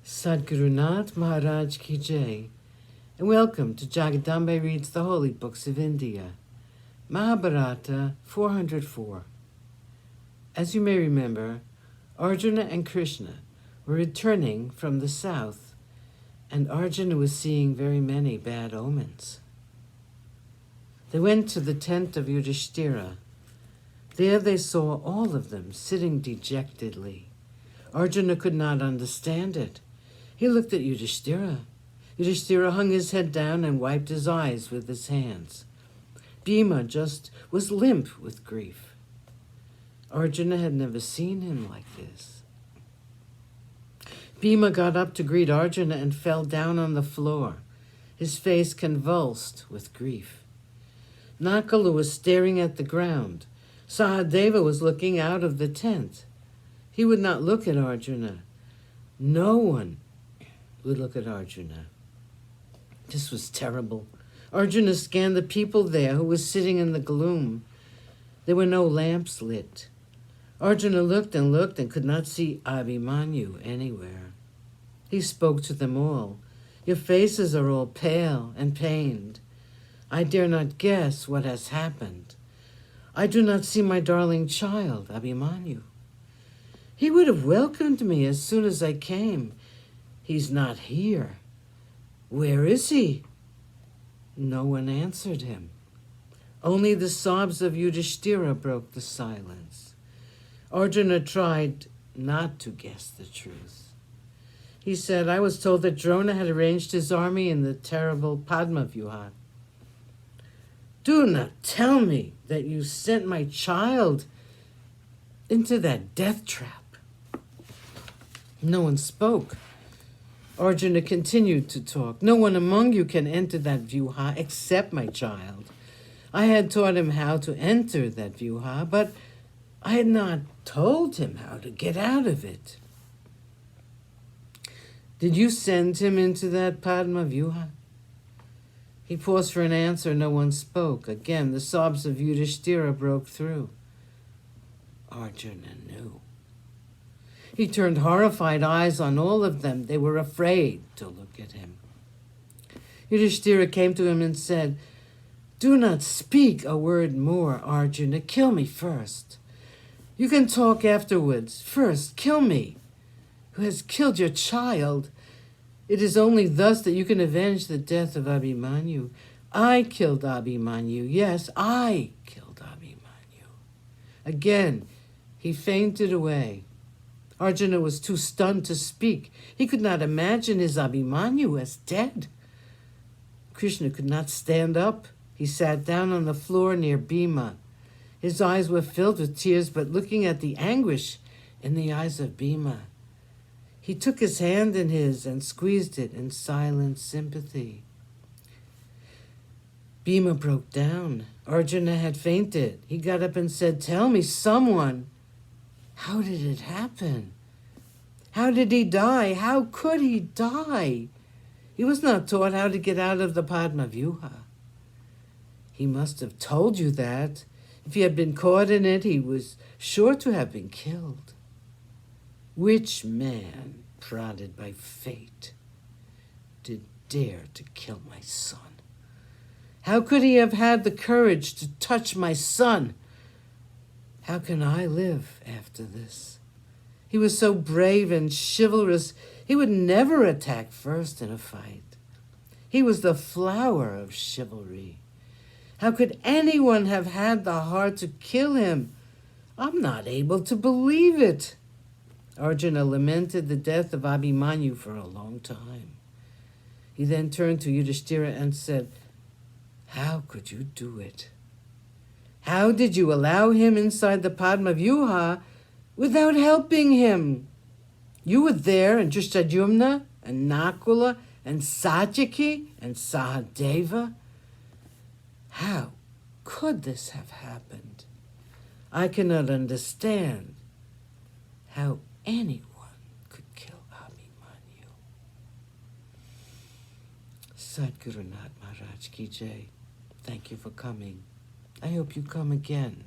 Sadguru Nath Maharaj Ki Jai, and welcome to Jagadambe Reads the Holy Books of India, Mahabharata404. As you may remember, Arjuna and Krishna were returning from the south, and Arjuna was seeing very many bad omens. They went to the tent of Yudhishthira. There they saw all of them sitting dejectedly. Arjuna could not understand it. He looked at Yudhishthira. Yudhishthira hung his head down and wiped his eyes with his hands. Bhima just was limp with grief. Arjuna had never seen him like this. Bhima got up to greet Arjuna and fell down on the floor, his face convulsed with grief. Nakula was staring at the ground. Sahadeva was looking out of the tent. He would not look at Arjuna. No one would look at Arjuna. This was terrible. Arjuna scanned the people there who were sitting in the gloom. There were no lamps lit. Arjuna looked and could not see Abhimanyu anywhere. He spoke to them all. Your faces are all pale and pained. I dare not guess what has happened. I do not see my darling child, Abhimanyu. He would have welcomed me as soon as I came. He's not here. Where is he? No one answered him. Only the sobs of Yudhishthira broke the silence. Arjuna tried not to guess the truth. He said, I was told that Drona had arranged his army in the terrible Padma-vyuha. Do not tell me that you sent my child into that death trap. No one spoke. Arjuna continued to talk. No one among you can enter that vyuha except my child. I had taught him how to enter that vyuha, but I had not told him how to get out of it. Did you send him into that Padma vyuha? He paused for an answer. No one spoke. Again, the sobs of Yudhishthira broke through. Arjuna knew. He turned horrified eyes on all of them. They were afraid to look at him. Yudhishthira came to him and said, Do not speak a word more, Arjuna. Kill me first. You can talk afterwards. First, kill me, who has killed your child. It is only thus that you can avenge the death of Abhimanyu. I killed Abhimanyu. Yes, I killed Abhimanyu. Again, he fainted away. Arjuna was too stunned to speak. He could not imagine his Abhimanyu as dead. Krishna could not stand up. He sat down on the floor near Bhima. His eyes were filled with tears, but looking at the anguish in the eyes of Bhima, he took his hand in his and squeezed it in silent sympathy. Bhima broke down. Arjuna had fainted. He got up and said, Tell me, someone, how did it happen? How did he die? How could he die? He was not taught how to get out of the Padma vyuha. He must have told you that. If he had been caught in it, he was sure to have been killed. Which man, prodded by fate, did dare to kill my son? How could he have had the courage to touch my son? How can I live after this? He was so brave and chivalrous, he would never attack first in a fight. He was the flower of chivalry. How could anyone have had the heart to kill him? I'm not able to believe it. Arjuna lamented the death of Abhimanyu for a long time. He then turned to Yudhishthira and said, How could you do it? How did you allow him inside the Padma vyuha without helping him? You were there, and Drishtadyumna, and Nakula, and Satyaki, and Sahadeva. How could this have happened? I cannot understand how anyone could kill Abhimanyu. Sadguru Nath Maharaj Ki Jai. Thank you for coming. I hope you come again.